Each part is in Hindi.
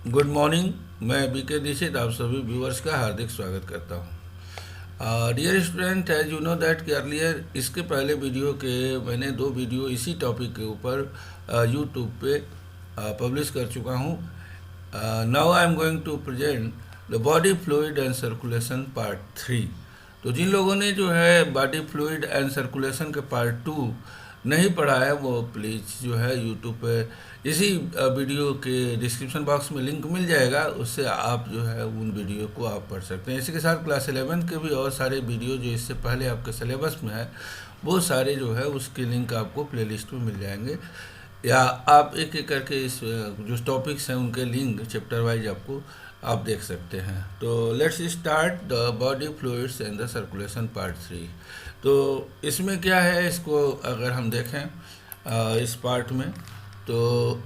Good morning. मैं बीके दीक्षित आप सभी व्यूअर्स का हार्दिक स्वागत करता हूँ। Dear student, as you know that कि अर्लियर इसके पहले वीडियो के मैंने 2 वीडियो इसी टॉपिक के ऊपर यूट्यूब पे पब्लिश कर चुका हूँ। Now I am going to present the body fluid and circulation part 3। तो जिन लोगों ने जो है बॉडी फ्लूइड एंड सर्कुलेशन के पार्ट 2 नहीं पढ़ा है वो प्लीज़ जो है यूट्यूब पे इसी वीडियो के डिस्क्रिप्शन बॉक्स में लिंक मिल जाएगा, उससे आप जो है उन वीडियो को आप पढ़ सकते हैं। इसी के साथ क्लास 11 के भी और सारे वीडियो जो इससे पहले आपके सिलेबस में है वो सारे जो है उसके लिंक आपको प्लेलिस्ट में मिल जाएंगे, या आप एक एक करके इस जो टॉपिक्स हैं उनके लिंक चैप्टर वाइज आपको आप देख सकते हैं। तो let's start the body fluids and the circulation part 3। तो इसमें क्या है, इसको अगर हम देखें इस पार्ट में तो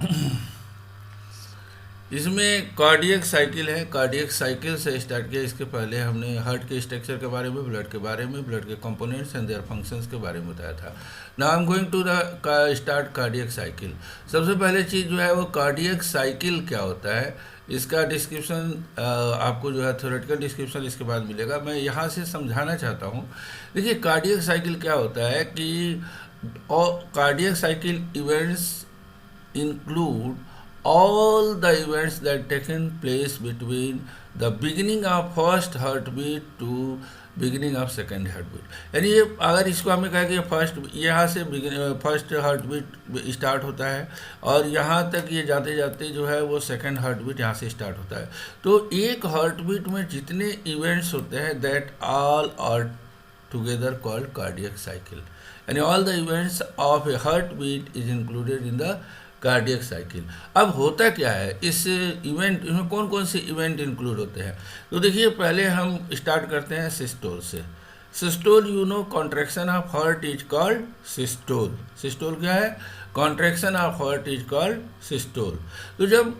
इसमें कार्डियक साइकिल है। कार्डियक साइकिल से स्टार्ट किया। इसके पहले हमने हार्ट के स्ट्रक्चर के बारे में, ब्लड के बारे में, ब्लड के कंपोनेंट्स एंड देयर फंक्शंस के बारे में बताया था। Now I am going to the start cardiac cycle. सबसे पहले चीज़ जो है वो कार्डियक साइकिल क्या होता है, इसका डिस्क्रिप्शन आपको जो है थ्योरेटिकल डिस्क्रिप्शन इसके बाद मिलेगा। मैं यहाँ से समझाना चाहता हूँ। देखिए कार्डियक साइकिल क्या होता है कि cardiac cycle events include all the events that taken place between the beginning of first heartbeat to beginning of second heartbeat. यानी ये अगर इसको हमें कहें कि फर्स्ट यहाँ से फर्स्ट हार्टबीट स्टार्ट होता है और यहाँ तक ये जाते जाते जो है वो सेकेंड हार्टबीट यहाँ से स्टार्ट होता है। तो एक हार्टबीट में जितने इवेंट्स होते हैं that all are together called cardiac cycle. यानी all the events of a heartbeat is included in the cardiac cycle. अब होता क्या है इस इवेंट, इसमें कौन कौन से इवेंट इंक्लूड होते हैं। तो देखिए पहले हम स्टार्ट करते हैं सिस्टोल से। Systole you know contraction of heart is called systole. Systole क्या है? Contraction of heart is called systole. तो जब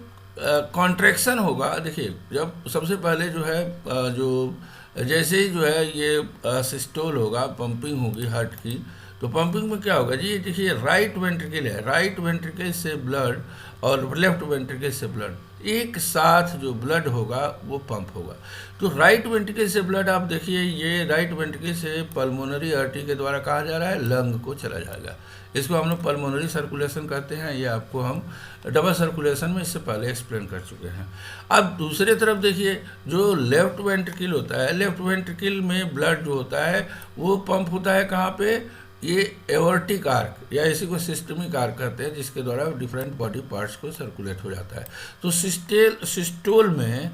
कॉन्ट्रैक्शन होगा, देखिए जब सबसे पहले जो है जो जैसे ही जो है ये सिस्टोल होगा, पंपिंग होगी हार्ट की, तो पंपिंग में क्या होगा जी, देखिए राइट वेंट्रिकल है, राइट वेंट्रिकल से ब्लड और लेफ्ट वेंट्रिकल से ब्लड एक साथ जो ब्लड होगा वो पंप होगा। तो राइट वेंट्रिकल से ब्लड आप देखिए ये राइट वेंट्रिकल से पल्मोनरी आर्टरी के द्वारा कहा जा रहा है लंग को चला जाएगा। इसको हम लोग पल्मोनरी सर्कुलेशन कहते हैं। ये आपको हम डबल सर्कुलेशन में इससे पहले एक्सप्लेन कर चुके हैं। अब दूसरे तरफ देखिए जो लेफ्ट वेंट्रिकल होता है, लेफ्ट वेंट्रिकल में ब्लड जो होता है वो पंप होता है कहाँ पे, ये एवर्टिक आर्क या इसी को सिस्टमिक आर्क कहते हैं, जिसके द्वारा डिफरेंट बॉडी पार्ट्स को सर्कुलेट हो जाता है। तो सिस्टोल में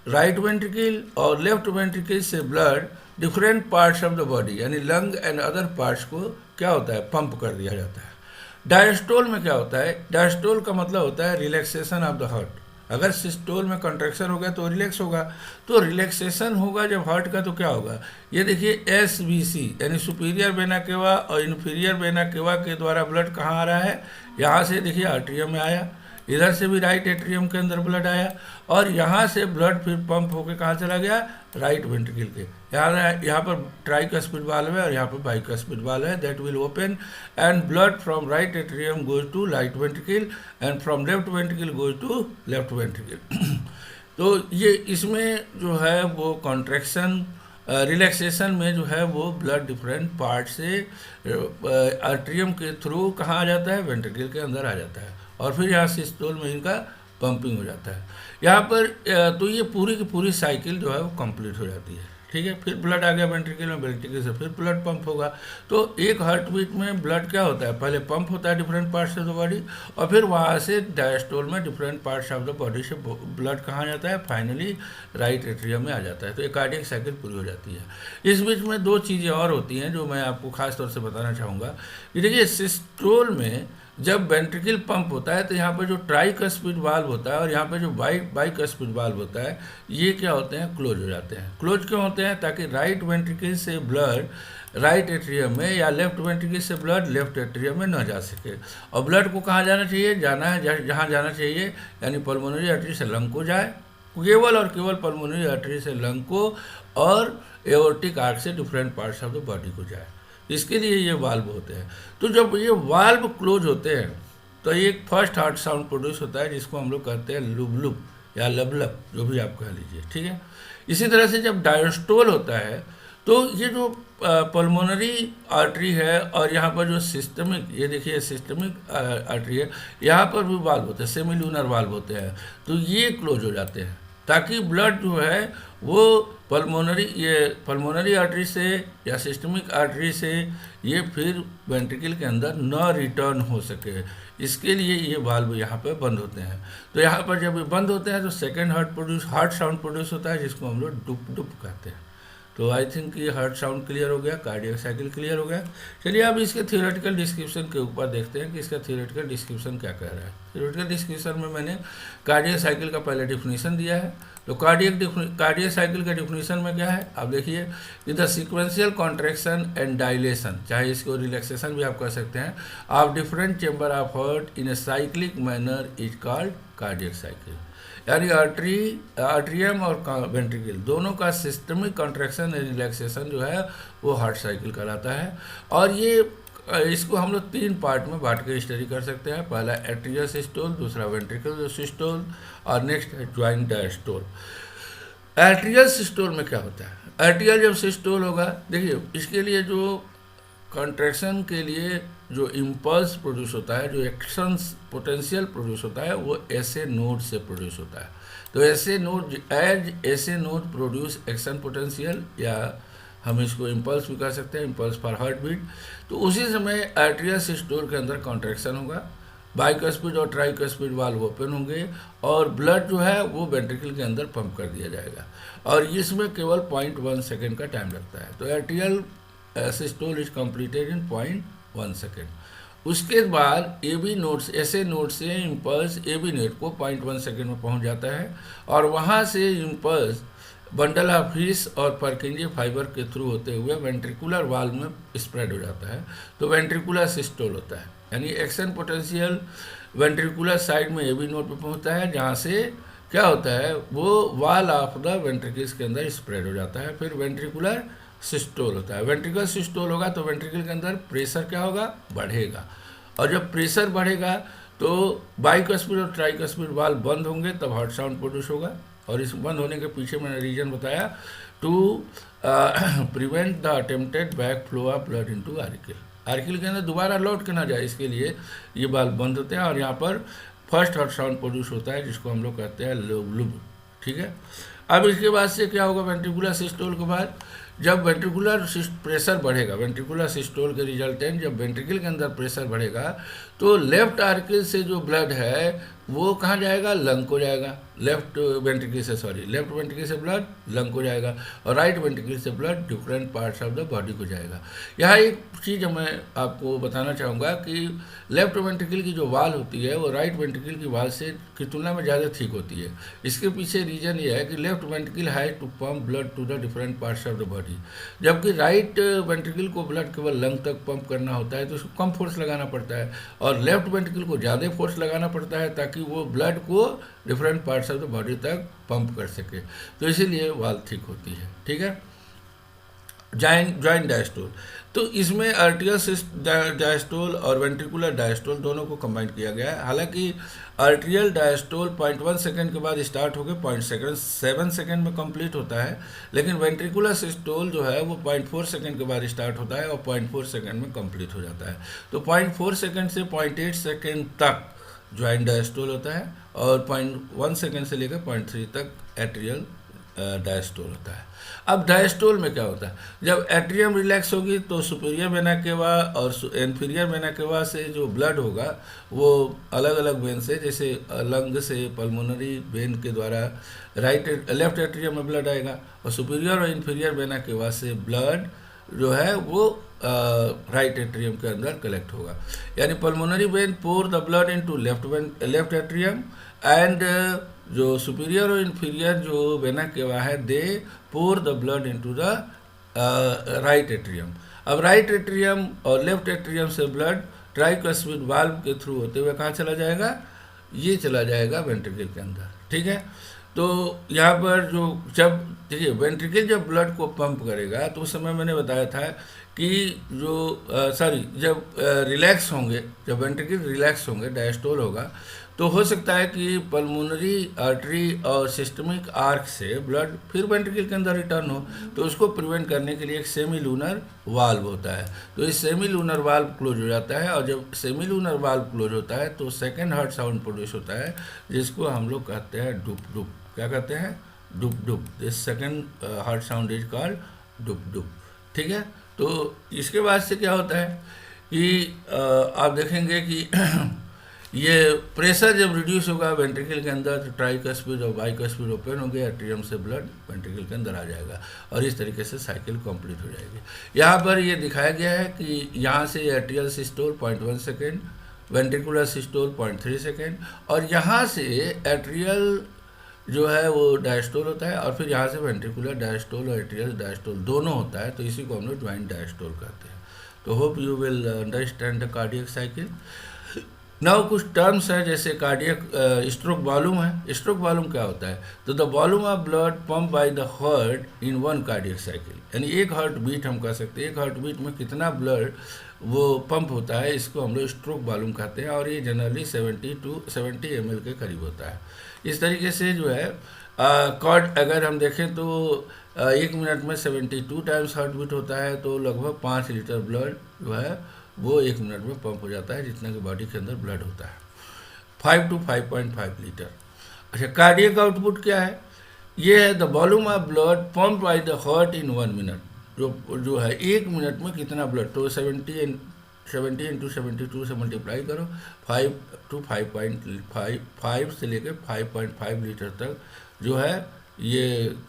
राइट वेंट्रिकल और लेफ्ट वेंट्रिकल से blood different parts of the body यानी लंग एंड अदर पार्ट्स को क्या होता है, पंप कर दिया जाता है। डायस्टोल में क्या होता है, डायस्टोल का मतलब होता है रिलैक्सेशन ऑफ द हार्ट। अगर सिस्टोल में कंट्रैक्शन हो गया तो रिलैक्स होगा, तो रिलैक्सेशन होगा जब हार्ट का तो क्या होगा, ये देखिए SVC यानी सुपीरियर वेना केवा और इन्फीरियर वेना केवा के द्वारा ब्लड कहाँ आ रहा है, यहाँ से देखिए आर्ट्रियम में आया, इधर से भी राइट एट्रियम के अंदर ब्लड आया और यहाँ से ब्लड फिर पंप होकर कहाँ चला गया, राइट वेंट्रिकल के। यहाँ पर ट्राइकस्पिड वाल्व है और यहाँ पर बाइकस्पिड वाल्व है, that will open and blood from right atrium goes to right ventricle and from left ventricle goes to left ventricle. तो ये इसमें जो है वो कॉन्ट्रैक्शन रिलैक्सेशन में जो है वो ब्लड डिफरेंट पार्ट से आर्ट्रियम के थ्रू कहाँ आ जाता है, वेंट्रिकल के अंदर आ जाता है और फिर यहाँ सिस्टोल में इनका पंपिंग हो जाता है यहाँ पर। तो ये पूरी की पूरी साइकिल जो है वो कंप्लीट हो जाती है, ठीक है। फिर ब्लड आ गया वेंट्रिकल में, वेंट्रिकल से फिर ब्लड पंप होगा। तो एक हार्ट बीट में ब्लड क्या होता है, पहले पंप होता है different parts of the body और फिर वहाँ से डायस्टोल में different parts of the body से ब्लड कहाँ जाता है, फाइनली राइट एट्रियम में आ जाता है। तो एक कार्डियक साइकिल पूरी हो जाती है। इस बीच में 2 चीज़ें और होती हैं जो मैं आपको खास तौर से बताना चाहूँगा कि देखिए सिस्टोल में जब वेंट्रिकल पंप होता है तो यहाँ पर जो ट्राइकस्पिड वाल्व होता है और यहाँ पर जो बाइकस्पिड वाल्व होता है ये क्या होते हैं, क्लोज हो जाते हैं। क्लोज क्यों होते हैं, ताकि राइट वेंट्रिकल से ब्लड राइट एट्रियम में या लेफ्ट वेंट्रिकल से ब्लड लेफ्ट एट्रियम में न जा सके। और ब्लड को कहाँ जाना चाहिए, जाना है जहाँ जाना चाहिए यानी पल्मोनरी आर्टरी से लंग को जाए, केवल और केवल पल्मोनरी आर्टरी से लंग को और एओर्टिक आर्क से different parts of the body को जाए। इसके लिए ये वाल्व होते हैं। तो जब ये वाल्व क्लोज होते हैं तो एक फर्स्ट हार्ट साउंड प्रोड्यूस होता है जिसको हम लोग कहते हैं लुब लुब या लबलब, जो भी आप कह लीजिए, ठीक है। इसी तरह से जब डायस्टोल होता है तो ये जो पल्मोनरी आर्टरी है और यहाँ पर जो सिस्टमिक, ये देखिए सिस्टमिक आर्टरी है, यहाँ पर भी वाल्व होते हैं, सेमिल्यूनर वाल्व होते हैं, तो ये क्लोज हो जाते हैं ताकि ब्लड जो है वो पल्मोनरी आर्टरी से या सिस्टमिक आर्टरी से ये फिर वेंट्रिकल के अंदर न रिटर्न हो सके। इसके लिए ये वाल्व यहाँ पे बंद होते हैं। तो यहाँ पर जब ये बंद होते हैं तो सेकेंड हार्ट साउंड प्रोड्यूस होता है, जिसको हम लोग डुप डुप कहते हैं। तो आई थिंक ये हार्ट साउंड क्लियर हो गया, कार्डियक साइकिल क्लियर हो गया। चलिए अब इसके थियोरेटिकल डिस्क्रिप्शन के ऊपर देखते हैं कि इसका थियोरेटिकल डिस्क्रिप्शन क्या कह रहा है। थियोरेटिकल डिस्क्रिप्शन में मैंने कार्डियक साइकिल का पहले डिफिनीशन दिया है। तो कार्डियक साइकिल का डिफिनीशन में क्या है, आप देखिए कि the sequential contraction and dilation, चाहे इसको रिलैक्सेशन भी आप कह सकते हैं, of different chamber of heart in a cyclic manner is called cardiac cycle. यानी आर्ट्रियम और वेंट्रिकल दोनों का सिस्टमिक कॉन्ट्रैक्शन एंड रिलैक्सेशन जो है वो हार्ट साइकिल कहलाता है। और ये इसको हम लोग 3 पार्ट में बांट के स्टडी कर सकते हैं। पहला एट्रियल सिस्टोल, दूसरा वेंट्रिकल सिस्टोल और नेक्स्ट है ज्वाइंट डायस्टोल। एट्रियल सिस्टोल में क्या होता है, एट्रियल जब सिस्टोल होगा, देखिए इसके लिए जो कॉन्ट्रैक्शन के लिए जो इम्पल्स प्रोड्यूस होता है, जो एक्शन पोटेंशियल प्रोड्यूस होता है, वो ऐसे नोड से प्रोड्यूस होता है। तो ऐसे नोड प्रोड्यूस एक्शन पोटेंशियल, या हम इसको इम्पल्स भी कह सकते हैं, इम्पल्स फॉर हार्ट बीट। तो उसी समय एट्रियल सिस्टोल के अंदर कॉन्ट्रैक्शन होगा, बाइकस्पिड और ट्राइकस्पिड वाल्व ओपन होंगे और ब्लड जो है वो वेंट्रिकल के अंदर पंप कर दिया जाएगा। और इसमें केवल 0.1 सेकेंड का टाइम लगता है। तो atrial systole is completed in 0.1 second. उसके बाद AB नोड, ऐसे नोड से इम्पल्स AB नोड को 0.1 सेकेंड में पहुंच जाता है और वहां से इम्पल्स बंडल ऑफ हिस और परकिंजी फाइबर के थ्रू होते हुए वेंट्रिकुलर वाल्व में स्प्रेड हो जाता है। तो वेंट्रिकुलर सिस्टोल होता है, यानी एक्शन पोटेंशियल वेंट्रिकुलर साइड में AB नोड पे पहुंचता है, जहां से क्या होता है वो वाल ऑफ द वेंट्रिकल्स के अंदर स्प्रेड हो जाता है। फिर वेंट्रिकुलर सिस्टोल होता है। वेंट्रिकल सिस्टोल होगा तो वेंट्रिकल के अंदर प्रेशर क्या होगा, बढ़ेगा, और जब प्रेशर बढ़ेगा तो बाइकस्पिड और ट्राइकस्पिड वाल्व बंद होंगे, तब हार्ट साउंड प्रोड्यूस होगा। और इस बंद होने के पीछे मैंने रीजन बताया, to prevent the attempted back flow of blood into auricle के अंदर दोबारा लौट के ना जाए, इसके लिए ये वाल्व बंद होते हैं। और यहाँ पर फर्स्ट हार्ट साउंड प्रोड्यूस होता है, जिसको हम लोग कहते हैं लुब, ठीक है। अब इसके बाद से क्या होगा, वेंट्रिकुलर सिस्टोल के बाद जब वेंट्रिकुलर प्रेशर बढ़ेगा, वेंट्रिकुलर सिस्टोल के रिजल्टेंट जब वेंट्रिकल के अंदर प्रेशर बढ़ेगा तो लेफ्ट आर्किल से जो ब्लड है वो कहाँ जाएगा, लंग को जाएगा। लेफ्ट वेंट्रिकल से ब्लड लंग को जाएगा और राइट वेंट्रिकल से blood different parts of the body को जाएगा। यहाँ एक चीज़ मैं आपको बताना चाहूँगा कि लेफ्ट वेंट्रिकल की जो वाल होती है वो राइट वेंट्रिकल की वाल से की तुलना में ज़्यादा थिक होती है। इसके पीछे रीज़न ये है कि left ventricle has to pump blood to the different parts of the body, जबकि राइट वेंट्रिकल को ब्लड केवल लंग तक पंप करना होता है, तो उसको कम फोर्स लगाना पड़ता है, और लेफ्ट वेंट्रिकल को ज़्यादा फोर्स लगाना पड़ता है ताकि वो ब्लड को different parts of the body तक पंप कर सके। तो इसीलिए वाल्व थिक होती है, ठीक है। ज्वाइंट डायस्टोल, तो इसमें आर्टियल डायस्टोल और वेंट्रिकुलर डायस्टोल दोनों को कंबाइन किया गया है। हालांकि आर्टियल डायस्टोल 0.1 सेकेंड के बाद स्टार्ट होकर 0.7 सेकेंड में कंप्लीट होता है, लेकिन वेंट्रिकुलर सिस्टोल जो है वो 0.4 सेकेंड के बाद स्टार्ट होता है और 0.4 सेकेंड में कंप्लीट हो जाता है। तो 0.4 सेकेंड से 0.8 सेकेंड तक ज्वाइंट डायस्टोल होता है और 0.1 सेकेंड से लेकर 0.3 तक एट्रियल डायस्टोल होता है। अब डायस्टोल में क्या होता है, जब एट्रियम रिलैक्स होगी तो सुपीरियर वेना केवा और इन्फीरियर वेना केवा से जो ब्लड होगा वो अलग अलग वेन से, जैसे लंग से पल्मोनरी वेन के द्वारा लेफ्ट एट्रियम में ब्लड आएगा, और सुपीरियर और इन्फीरियर वेना केवा से ब्लड जो है वो राइट एट्रियम के अंदर कलेक्ट होगा। यानी pulmonary vein pour the blood into left atrium and जो सुपीरियर और इन्फीरियर जो वेना केवा है they pour the blood into the right atrium. अब राइट एट्रियम और लेफ्ट एट्रियम से ब्लड ट्राइकस्पिड वाल्व के थ्रू होते हुए कहाँ चला जाएगा, ये चला जाएगा वेंट्रिकल के अंदर, ठीक है। तो यहाँ पर जो जब देखिए वेंट्रिकल जब ब्लड को पंप करेगा तो उस समय मैंने बताया था कि जो जब रिलैक्स होंगे, जब वेंट्रिकल रिलैक्स होंगे, डायस्टोल होगा, तो हो सकता है कि पल्मोनरी आर्टरी और सिस्टमिक आर्क से ब्लड फिर वेंट्रिकल के अंदर रिटर्न हो। तो उसको प्रिवेंट करने के लिए एक सेमी लूनर वाल्व होता है। तो इस सेमी लूनर वाल्व क्लोज हो जाता है, और जब सेमी लूनर वाल्व क्लोज होता है तो सेकेंड हार्ट साउंड प्रोड्यूस होता है, जिसको हम लोग कहते हैं डुप डुप। क्या कहते हैं? Dup dup. This second heart sound is called dup dup. ठीक है। तो इसके बाद से क्या होता है कि आप देखेंगे कि ये प्रेशर जब रिड्यूस होगा वेंट्रिकल के अंदर, तो ट्राइकस्पिड और बाइकस्पिड ओपन हो गया, एट्रियम से ब्लड वेंट्रिकल के अंदर आ जाएगा, और इस तरीके से साइकिल कंप्लीट हो जाएगी। यहाँ पर ये दिखाया गया है कि यहाँ से atrial systole 0.1 second, ventricular systole 0.3 second, और यहाँ से एट्रियल जो है वो डायस्टोल होता है, और फिर यहाँ से वेंट्रिकुलर डायस्टोल और एट्रियल डायस्टोल दोनों होता है। तो इसी को हम लोग ज्वाइंट डायस्टोल कहते हैं। तो hope you will understand the cardiac cycle. Now कुछ टर्म्स है, जैसे कार्डियक स्ट्रोक वॉल्यूम है। स्ट्रोक वॉल्यूम क्या होता है? तो the volume of blood pump by the heart in one cardiac cycle, यानी एक हार्ट बीट हम कह सकते हैं, एक हार्ट बीट में कितना ब्लड वो पंप होता है, इसको हम लोग स्ट्रोक वॉल्यूम कहते हैं, और ये जनरली 70 ml के करीब होता है। इस तरीके से जो है कॉर्ड अगर हम देखें तो 1 मिनट में 72 टाइम्स हार्ट बीट होता है, तो लगभग 5 लीटर ब्लड जो है वो 1 मिनट में पंप हो जाता है, जितना कि बॉडी के अंदर ब्लड होता है, 5 to 5.5 लीटर। अच्छा, कार्डियक आउटपुट क्या है? ये है the volume of blood pump by the heart in 1 minute. जो है 1 मिनट में कितना ब्लड, तो 70 into 72 से मल्टीप्लाई करो, 5 to 5 से लेकर 5.5 लीटर तक जो है ये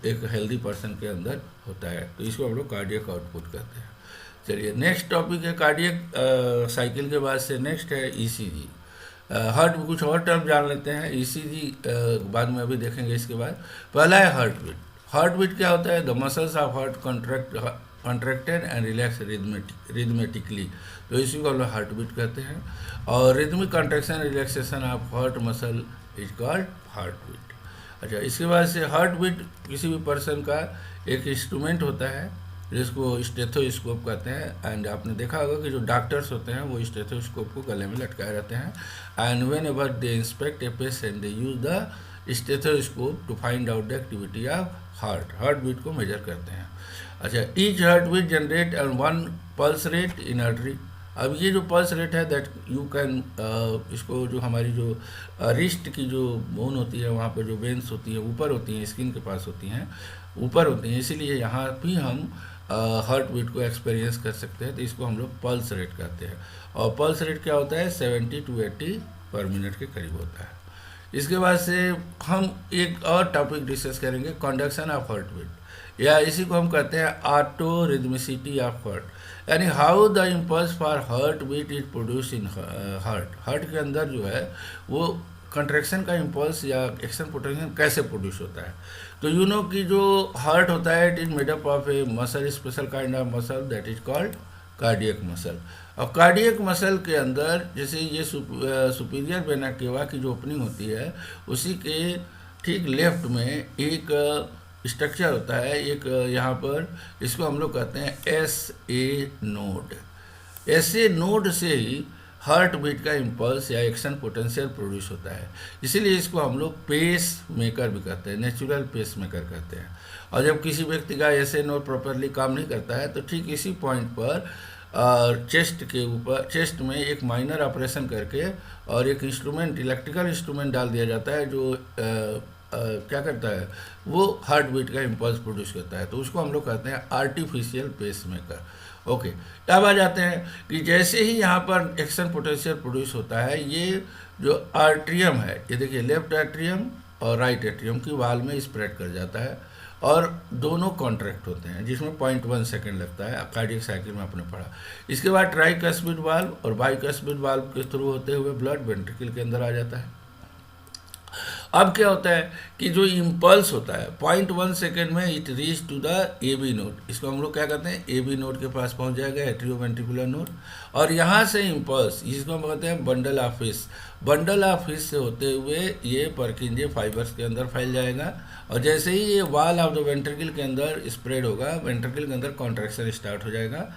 एक हेल्दी पर्सन के अंदर होता है। तो इसको हम लोग कार्डियक आउटपुट कहते हैं। चलिए नेक्स्ट टॉपिक है कार्डियक साइकिल के बाद से नेक्स्ट है ईसीजी। हार्ट में कुछ और टर्म जान लेते हैं। ईसीजी बाद में अभी देखेंगे। इसके बाद पहला है हार्ट बीट। हार्ट बीट क्या होता है? The muscles of heart contracted and relax rhythmically, तो इसी को हम लोग हार्ट बीट कहते हैं। और rhythmic contraction relaxation of heart muscle is called heart beat. अच्छा, इसके बाद से हार्ट बीट किसी भी पर्सन का एक इंस्ट्रूमेंट होता है जिसको स्टेथोस्कोप कहते हैं। एंड आपने देखा होगा कि जो डॉक्टर्स होते हैं वो स्टेथोस्कोप को गले में लटकाए रहते हैं, and whenever they inspect a patient they use the stethoscope to find out the activity of heart beat को मेजर करते हैं। अच्छा, each heart beat generate and 1 pulse rate in artery. अब ये जो पल्स रेट है दैट यू कैन इसको जो हमारी जो रिस्ट की जो बोन होती है वहाँ पर जो वेन्स होती है ऊपर होती हैं, स्किन के पास होती हैं, ऊपर होती हैं, इसीलिए यहाँ भी हम हार्ट बीट को एक्सपीरियंस कर सकते हैं। तो इसको हम लोग पल्स रेट कहते हैं। और पल्स रेट क्या होता है? 70 to 80 पर मिनट के करीब होता है। इसके बाद से हम एक और टॉपिक डिस्कस करेंगे, कंडक्शन ऑफ हार्ट बीट, या इसी को हम कहते हैं ऑटो रिदमिसिटी ऑफ हार्ट, यानी how the impulse for heart beat is produce in heart के अंदर जो है वो कंट्रैक्शन का इम्पल्स या एक्शन पोटेंशियल कैसे प्रोड्यूस होता है। तो यू नो कि जो हार्ट होता है it is made up of A muscle, special kind of muscle that is called cardiac muscle. और कार्डियक मसल के अंदर जैसे ये सुपीरियर वेना केवा की जो ओपनिंग होती है उसी के ठीक लेफ्ट में एक स्ट्रक्चर होता है, एक यहाँ पर इसको हम लोग कहते हैं SA नोड। SA नोड से ही हार्ट बीट का इम्पल्स या एक्शन पोटेंशियल प्रोड्यूस होता है, इसीलिए इसको हम लोग पेस मेकर भी कहते हैं, नेचुरल पेस मेकर कहते हैं। और जब किसी व्यक्ति का SA नोड प्रॉपरली काम नहीं करता है तो ठीक इसी पॉइंट पर चेस्ट के ऊपर, चेस्ट में एक माइनर ऑपरेशन करके और एक इंस्ट्रूमेंट, इलेक्ट्रिकल इंस्ट्रूमेंट डाल दिया जाता है जो क्या करता है, वो हार्ट बीट का इम्पल्स प्रोड्यूस करता है। तो उसको हम लोग कहते हैं आर्टिफिशियल पेस मेकर। ओके, अब आ जाते हैं कि जैसे ही यहाँ पर एक्शन पोटेंशियल प्रोड्यूस होता है, ये जो आर्ट्रियम है, ये देखिए लेफ्ट एट्रियम और राइट एट्रियम की वाल में स्प्रेड कर जाता है और दोनों कॉन्ट्रैक्ट होते हैं, जिसमें 0.1 सेकेंड लगता है। कार्डियक साइकिल में आपने पढ़ा। इसके बाद ट्राइकस्पिड वाल्व और बाइकस्पिड वाल्व के थ्रू होते हुए ब्लड वेंट्रिकल के अंदर आ जाता है। अब क्या होता है कि जो इम्पल्स होता है 0.1 सेकेंड में it reach to the AB node, इसको हम लोग क्या कहते हैं, AB नोड के पास पहुंच जाएगा, एट्रियोवेंट्रिकुलर नोड। और यहाँ से इम्पल्स, जिसको हम कहते हैं bundle of his, bundle of his से होते हुए ये पर्किंजे फाइबर्स के अंदर फैल जाएगा। और जैसे ही ये वाल ऑफ द वेंट्रिकल के अंदर स्प्रेड होगा, वेंट्रिकल के अंदर कॉन्ट्रैक्शन स्टार्ट हो जाएगा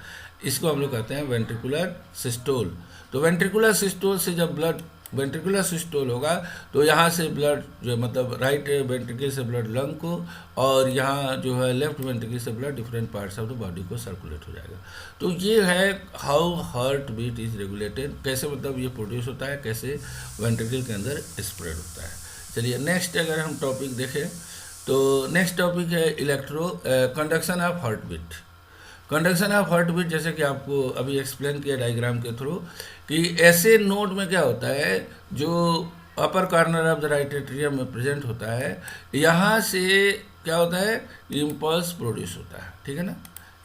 इसको हम लोग कहते हैं वेंट्रिकुलर सिस्टोल। तो वेंट्रिकुलर सिस्टोल से जब ब्लड वेंट्रिकुलर सिस्टोल होगा तो यहाँ से ब्लड जो मतलब राइट वेंट्रिकल से ब्लड लंग को और यहाँ जो है लेफ्ट वेंट्रिकल से blood different parts of the body को सर्कुलेट हो जाएगा। तो ये है how heart beat is regulated, कैसे मतलब ये प्रोड्यूस होता है, कैसे वेंट्रिकल के अंदर स्प्रेड होता है। चलिए नेक्स्ट अगर हम टॉपिक देखें तो नेक्स्ट टॉपिक है electro conduction of heart beat. Conduction of heart beat जैसे कि आपको अभी एक्सप्लेन किया डायग्राम के थ्रू कि ऐसे नोड में क्या होता है जो अपर corner of the right atrium में प्रेजेंट होता है, यहाँ से क्या होता है इम्पल्स प्रोड्यूस होता है, ठीक है ना।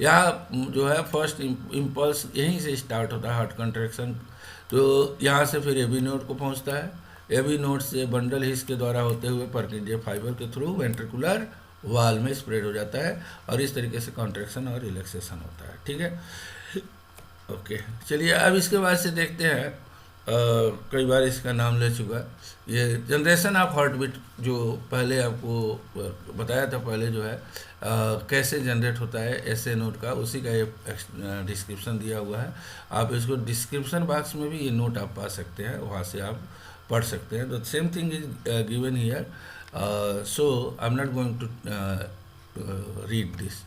यहाँ जो है फर्स्ट इम्पल्स यहीं से स्टार्ट होता है हार्ट कंट्रैक्शन। तो यहाँ से फिर एबी नोड को पहुँचता है, एबी नोड से बंडल हिस के द्वारा होते हुए परकिंजिया फाइबर के थ्रू वेंट्रिकुलर वाल में स्प्रेड हो जाता है और इस तरीके से कॉन्ट्रैक्शन और रिलैक्सेशन होता है, ठीक है। ओके चलिए अब इसके बाद से देखते हैं कई बार इसका नाम ले चुका ये जनरेशन ऑफ हार्ट बीट, जो पहले आपको बताया था पहले जो है कैसे जनरेट होता है ऐसे नोट का, उसी का ये डिस्क्रिप्शन दिया हुआ है। आप इसको डिस्क्रिप्शन बॉक्स में भी ये नोट आप पा सकते हैं, वहाँ से आप पढ़ सकते हैं। The same thing is given here, so I am not going to read this.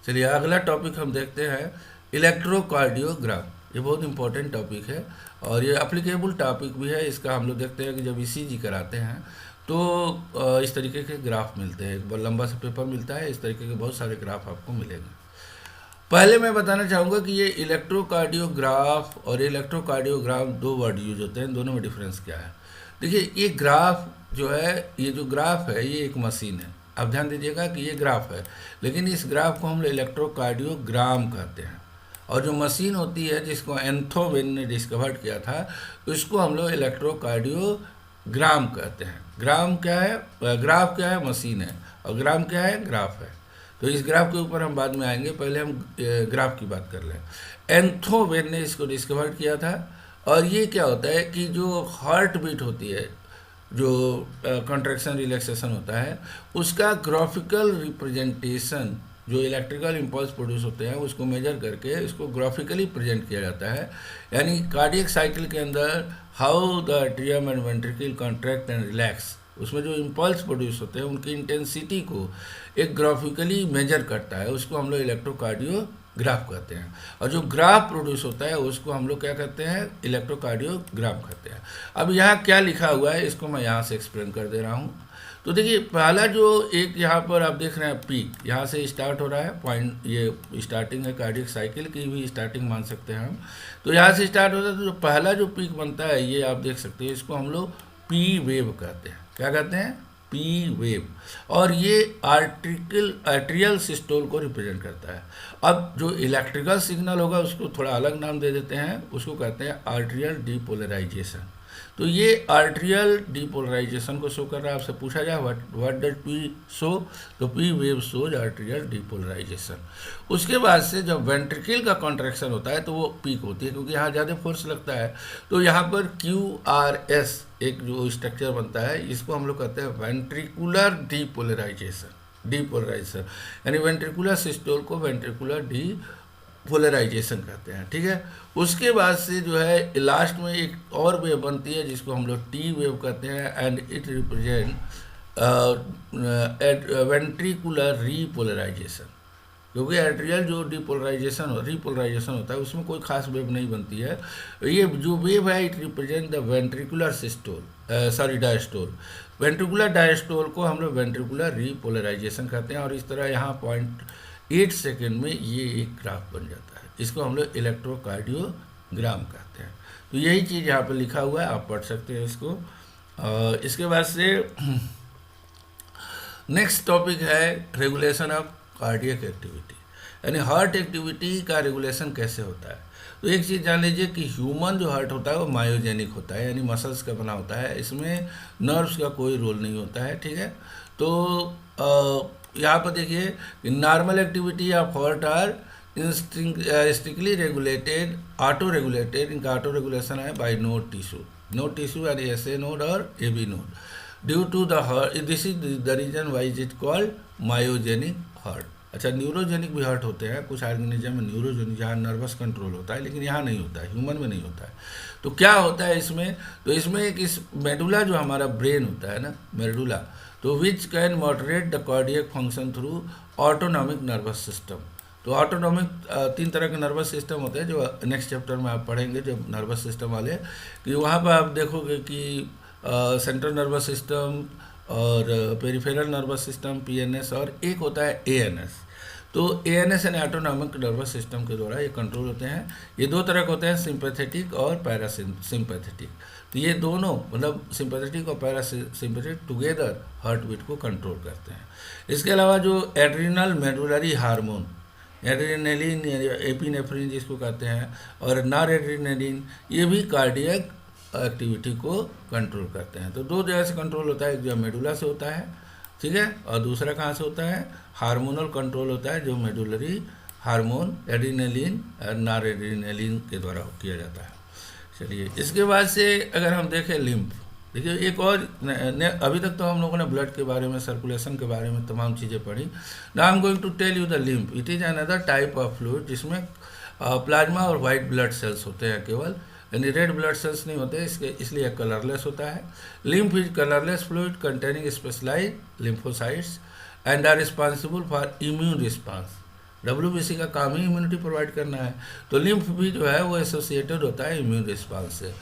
चलिए अगला टॉपिक हम देखते हैं इलेक्ट्रोकार्डियोग्राम। ये बहुत इंपॉर्टेंट टॉपिक है और ये एप्लीकेबल टॉपिक भी है। इसका हम लोग देखते हैं कि जब ईसीजी कराते हैं तो इस तरीके के ग्राफ मिलते हैं, एक बहुत लंबा सा पेपर मिलता है, इस तरीके के बहुत सारे ग्राफ आपको मिलेंगे। पहले मैं बताना चाहूँगा कि ये इलेक्ट्रोकार्डियोग्राफ और इलेक्ट्रोकार्डियोग्राम दो वर्ड यूज होते हैं, दोनों में डिफरेंस क्या है। देखिए ये ग्राफ जो है, ये जो ग्राफ है ये एक मशीन है, आप ध्यान दीजिएगा कि ये ग्राफ है, लेकिन इस ग्राफ को हम लोग इलेक्ट्रोकार्डियोग्राम कहते हैं। और जो मशीन होती है जिसको एंथोवेन ने डिस्कवर किया था उसको हम लोग इलेक्ट्रोकार्डियोग्राम कहते हैं। ग्राम क्या है, ग्राफ क्या है, मशीन है, और ग्राम क्या है, ग्राफ है। तो इस ग्राफ के ऊपर हम बाद में आएंगे, पहले हम ग्राफ की बात कर लें। एंथोवेन ने इसको डिस्कवर किया था और ये क्या होता है कि जो हार्ट बीट होती है, जो कॉन्ट्रैक्शन रिलैक्सेशन होता है, उसका ग्राफिकल रिप्रेजेंटेशन, जो इलेक्ट्रिकल इम्पल्स प्रोड्यूस होते हैं उसको मेजर करके इसको ग्राफिकली प्रेजेंट किया जाता है। यानी कार्डियक साइकिल के अंदर how the atrium and ventricle contract and relax, उसमें जो इम्पल्स प्रोड्यूस होते हैं उनकी इंटेंसिटी को एक ग्राफिकली मेजर करता है, उसको हम लोग इलेक्ट्रोकार्डियोग्राफ कहते हैं। और जो ग्राफ प्रोड्यूस होता है उसको हम लोग क्या कहते हैं, इलेक्ट्रोकार्डियोग्राम कहते हैं। अब यहाँ क्या लिखा हुआ है इसको मैं यहाँ से एक्सप्लेन कर दे रहा हूँ। तो देखिए पहला जो एक यहाँ पर आप देख रहे हैं पीक, यहाँ से स्टार्ट हो रहा है पॉइंट, ये स्टार्टिंग है कार्डियक साइकिल की भी स्टार्टिंग मान सकते हैं हम। तो यहाँ से स्टार्ट होता है, तो जो पहला जो पीक बनता है ये आप देख सकते हैं, इसको हम लोग पी वेव कहते हैं। क्या कहते हैं, पी वेव। और ये आर्ट्रियल सिस्टोल को रिप्रेजेंट करता है। अब जो इलेक्ट्रिकल सिग्नल होगा उसको थोड़ा अलग नाम दे देते हैं, उसको कहते हैं आर्ट्रियल डीपोलराइजेशन। तो ये आर्ट्रियल डीपोलराइजेशन को शो कर रहा है। आपसे पूछा जाए व्हाट डज पी शो, तो P wave shows atrial depolarization. उसके बाद से जब वेंट्रिकल का कॉन्ट्रैक्शन होता है तो वो पीक होती है, क्योंकि यहाँ ज़्यादा फोर्स लगता है। तो यहाँ पर QRS एक जो स्ट्रक्चर बनता है, इसको हम लोग कहते हैं वेंट्रिकुलर डीपोलराइजेशन, यानी वेंट्रिकुलर सिस्टोल को वेंट्रिकुलर पोलराइजेशन कहते हैं, ठीक है। उसके बाद से जो है लास्ट में एक और वेव बनती है जिसको हम लोग टी वेव कहते हैं, and it represent ventricular repolarisation. क्योंकि एट्रियल जो रीपोलराइजेशन होता है उसमें कोई खास वेव नहीं बनती है। ये जो वेव है it represent the ventricular diastole. Ventricular diastole को हम लोग वेंट्रिकुलर रीपोलराइजेशन कहते हैं। और इस तरह यहाँ 0.8 सेकेंड में ये एक ग्राफ बन जाता है, इसको हम लोग इलेक्ट्रोकार्डियोग्राम कहते हैं। तो यही चीज़ यहाँ पर लिखा हुआ है, आप पढ़ सकते हैं इसको। इसके बाद से नेक्स्ट टॉपिक है रेगुलेशन ऑफ कार्डियक एक्टिविटी, यानी हार्ट एक्टिविटी का रेगुलेशन कैसे होता है। तो एक चीज़ जान लीजिए कि ह्यूमन जो हार्ट होता है वो मायोजेनिक होता है, यानी मसल्स का बना होता है, इसमें नर्व्स का कोई रोल नहीं होता है, ठीक है। तो यहाँ पर देखिए कि normal activity of heart are strictly regulated, auto regulated. इनका ऑटो रेगुलेशन है बाय नोड टिश्यू यानी SA नोड और AB node due to the heart. This is the reason why is it called myogenic heart. अच्छा, न्यूरोजेनिक भी हर्ट होते हैं कुछ ऑर्गेनिज्म में, न्यूरोजेनिक जहाँ नर्वस कंट्रोल होता है, लेकिन यहाँ नहीं होता है, ह्यूमन में नहीं होता है। तो क्या होता है इसमें, तो इसमें एक इस मेडुला जो हमारा ब्रेन होता है ना, मेडुला, तो which can moderate the cardiac function through autonomic nervous system. तो ऑटोनॉमिक 3 तरह के नर्वस सिस्टम होते हैं जो नेक्स्ट चैप्टर में आप पढ़ेंगे, जब नर्वस सिस्टम वाले, कि वहाँ पर आप देखोगे कि सेंट्रल नर्वस सिस्टम और पेरिफेरल नर्वस सिस्टम पीएनएस, और एक होता है एएनएस। तो एएनएस यानी ऑटोनॉमिक नर्वस सिस्टम के द्वारा ये कंट्रोल होते हैं। ये 2 तरह के होते हैं, सिंपैथेटिक और पैरासिम्पैथेटिक। तो ये दोनों मतलब सिंपैथेटिक और पैरासिम्पैथेटिक टुगेदर हार्ट बीट को कंट्रोल करते हैं। इसके अलावा जो एड्रिनल मेडुलरी हार्मोन, एड्रेनलिन या एपिनेफ्रिन जिसको कहते हैं, और नॉर एड्रेनलिन, ये भी कार्डियक एक्टिविटी को कंट्रोल करते हैं। तो 2 जगह से कंट्रोल होता है, एक जो मेडुला से होता है, ठीक है, और दूसरा कहाँ से होता है, हार्मोनल कंट्रोल होता है जो मेडुलरी हार्मोन एड्रेनलिन और नॉर एड्रेनलिन के द्वारा किया जाता है। चलिए, इसके बाद से अगर हम देखें लिम्फ, देखिए एक और अभी तक तो हम लोगों ने ब्लड के बारे में, सर्कुलेशन के बारे में तमाम चीज़ें पढ़ी। Now I am going to tell you the lymph. It is another type of fluid जिसमें प्लाज्मा और वाइट ब्लड सेल्स होते हैं केवल, यानी रेड ब्लड सेल्स नहीं होते, इसलिए कलरलेस होता है। Lymph is colourless fluid containing specialised lymphocytes and are responsible for immune response. WBC का काम ही इम्यूनिटी प्रोवाइड करना है, तो लिम्फ भी जो है वो एसोसिएटेड होता है इम्यून रिस्पांस से।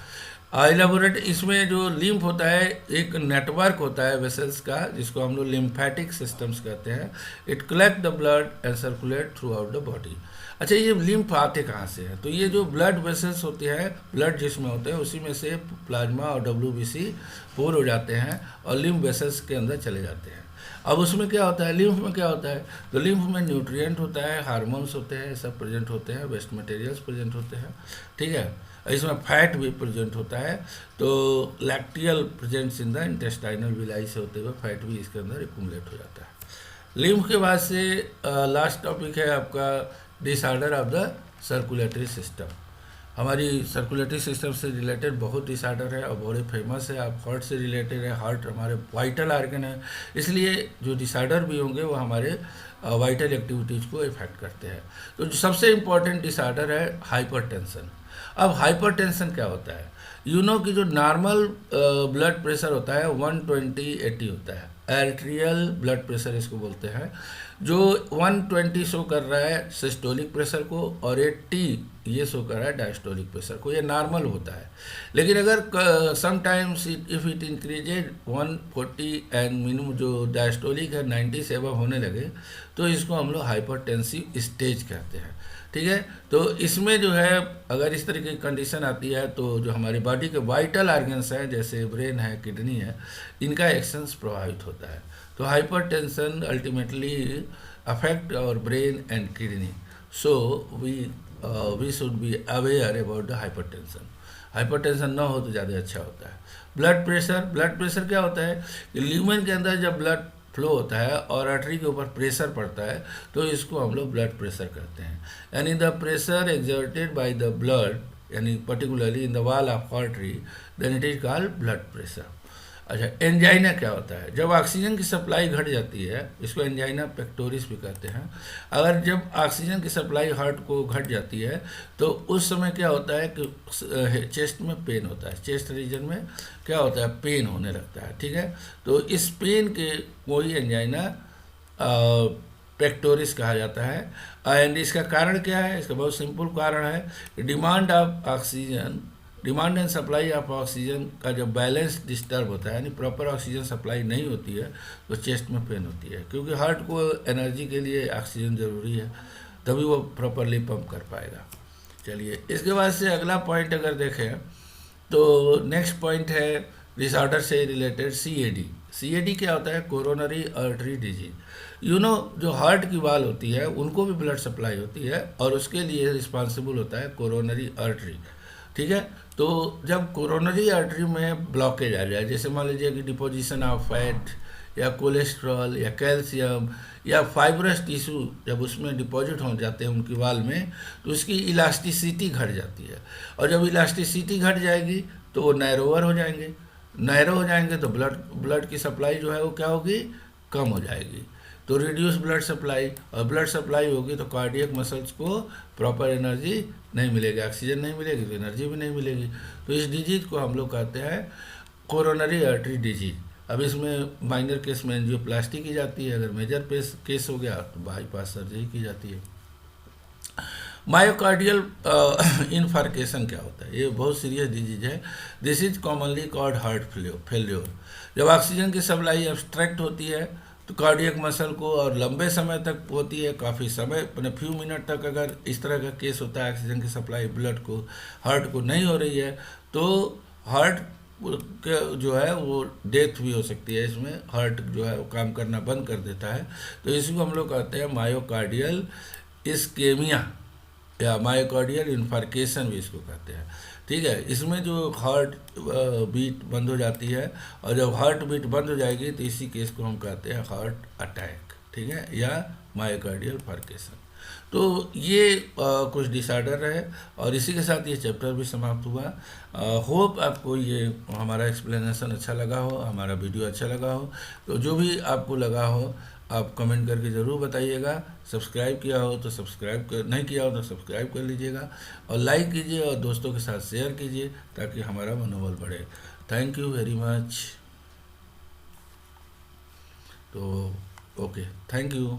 इलेबोरेट, इसमें जो लिम्फ होता है एक नेटवर्क होता है वेसल्स का, जिसको हम लोग लिम्फेटिक सिस्टम्स कहते हैं। It collect the blood and circulate through out the body. अच्छा, ये लिम्फ आते कहाँ से हैं, तो ये जो ब्लड वेसल्स होते हैं, ब्लड जिसमें होते हैं, उसी में से प्लाज्मा और WBC पोर हो जाते हैं और लिम्फ वेसल्स के अंदर चले जाते हैं। अब उसमें क्या होता है, लिम्फ में क्या होता है, तो लिम्फ में न्यूट्रिएंट होता है, हार्मोन्स होते हैं, सब प्रेजेंट होते हैं, वेस्ट मटेरियल्स प्रेजेंट होते हैं, ठीक है। इसमें फैट भी प्रेजेंट होता है, तो lacteal presents in the intestinal villi से होते हुए फैट भी इसके अंदर एक्यूमुलेट हो जाता है। लिम्फ के बाद से लास्ट टॉपिक है आपका disorder of the circulatory system. हमारी सर्कुलेटरी सिस्टम से रिलेटेड बहुत डिसऑर्डर है और बहुत फेमस है। आप हार्ट से रिलेटेड है, हार्ट हमारे वाइटल आर्गन है, इसलिए जो डिसऑर्डर भी होंगे वो हमारे वाइटल एक्टिविटीज़ को इफेक्ट करते हैं। तो जो सबसे इम्पॉर्टेंट डिसऑर्डर है हाइपरटेंशन। अब हाइपरटेंशन क्या होता है, यू नो कि जो नॉर्मल ब्लड प्रेशर होता है 120/80 होता है, आर्टेरियल ब्लड प्रेशर इसको बोलते हैं, जो 120 शो कर रहा है सिस्टोलिक प्रेशर को और 80 ये शो कर रहा है डायस्टोलिक प्रेशर को, ये नॉर्मल होता है। लेकिन अगर sometimes if it increased 140 and minimum जो डायस्टोलिक है 90 से एबव होने लगे, तो इसको हम लोग हाइपरटेंसिव स्टेज कहते हैं, ठीक है। तो इसमें जो है अगर इस तरह की कंडीशन आती है तो जो हमारी बॉडी के वाइटल ऑर्गन्स हैं जैसे ब्रेन है, किडनी है, इनका एक्शंस प्रभावित होता है। तो hypertension ultimately affect our brain and kidney, so we should be aware about the hypertension. Hypertension ना हो तो ज़्यादा अच्छा होता है। ब्लड प्रेशर क्या होता है कि ल्यूमेन के अंदर जब ब्लड फ्लो होता है और आर्टरी के ऊपर प्रेशर पड़ता है तो इसको हम लोग ब्लड प्रेशर कहते हैं। यानी the pressure exerted by the blood, यानी particularly in the wall of artery, then it is called blood pressure. अच्छा, एंजाइना क्या होता है, जब ऑक्सीजन की सप्लाई घट जाती है, इसको एंजाइना पेक्टोरिस भी कहते हैं। अगर जब ऑक्सीजन की सप्लाई हार्ट को घट जाती है तो उस समय क्या होता है कि चेस्ट में पेन होता है, चेस्ट रीजन में क्या होता है, पेन होने लगता है, ठीक है। तो इस पेन के कोई एंजाइना पेक्टोरिस कहा जाता है। एंड इसका कारण क्या है, इसका बहुत सिंपल कारण है, demand and supply of oxygen का जब बैलेंस डिस्टर्ब होता है, यानी प्रॉपर ऑक्सीजन सप्लाई नहीं होती है तो चेस्ट में पेन होती है, क्योंकि हार्ट को एनर्जी के लिए ऑक्सीजन ज़रूरी है, तभी वो प्रॉपरली पंप कर पाएगा। चलिए, इसके बाद से अगला पॉइंट अगर देखें तो नेक्स्ट पॉइंट है डिसऑर्डर से रिलेटेड CAD क्या होता है, coronary artery disease. You know जो हार्ट की वाल होती है उनको भी ब्लड सप्लाई होती है और उसके लिए रिस्पॉन्सिबल होता है कोरोनरी आर्टरी, ठीक है। तो जब कोरोनरी आर्टरी में ब्लॉकेज आ जाए, जैसे मान लीजिए कि डिपोजिशन ऑफ फैट या कोलेस्ट्रॉल या कैल्शियम या फाइब्रस टिश्यू जब उसमें डिपॉजिट हो जाते हैं उनकी वाल में, तो उसकी इलास्टिसिटी घट जाती है, और जब इलास्टिसिटी घट जाएगी तो वो नैरोवर हो जाएंगे तो ब्लड की सप्लाई जो है वो क्या होगी, कम हो जाएगी। तो रिड्यूस ब्लड सप्लाई, और ब्लड सप्लाई होगी तो कार्डियक मसल्स को प्रॉपर एनर्जी नहीं मिलेगी, ऑक्सीजन नहीं मिलेगी तो एनर्जी भी नहीं मिलेगी। तो इस डिजीज को हम लोग कहते हैं कोरोनरी आर्टरी डिजीज। अब इसमें माइनर केस में एंजियोप्लास्टी की जाती है, अगर मेजर केस हो गया तो बाईपास सर्जरी की जाती है। मायोकार्डियल इनफार्केशन क्या होता है? ये बहुत सीरियस डिजीज है। This is commonly called heart failure. जब ऑक्सीजन की सप्लाई ऑब्स्ट्रक्ट होती है तो कार्डियक मसल को, और लंबे समय तक होती है, काफ़ी समय मैंने फ्यू मिनट तक अगर इस तरह का केस होता है, ऑक्सीजन की सप्लाई ब्लड को, हार्ट को नहीं हो रही है, तो हार्ट जो है वो डेथ भी हो सकती है। इसमें हार्ट जो है वो काम करना बंद कर देता है। तो इसको हम लोग कहते हैं मायोकार्डियल इस्केमिया या मायोकार्डियल इन्फार्केशन भी इसको कहते हैं। ठीक है, इसमें जो हार्ट बीट बंद हो जाती है, और जब हार्ट बीट बंद हो जाएगी तो इसी केस को हम कहते हैं हार्ट अटैक। ठीक है, या मायोकार्डियल फार्केशन। तो ये कुछ डिसऑर्डर है, और इसी के साथ ये चैप्टर भी समाप्त हुआ। होप आपको ये हमारा एक्सप्लेनेशन अच्छा लगा हो, हमारा वीडियो अच्छा लगा हो। तो जो भी आपको लगा हो आप कमेंट करके ज़रूर बताइएगा। सब्सक्राइब किया हो तो नहीं किया हो तो सब्सक्राइब कर लीजिएगा, और लाइक कीजिए और दोस्तों के साथ शेयर कीजिए ताकि हमारा मनोबल बढ़े। Thank you very much. तो ओके, थैंक यू।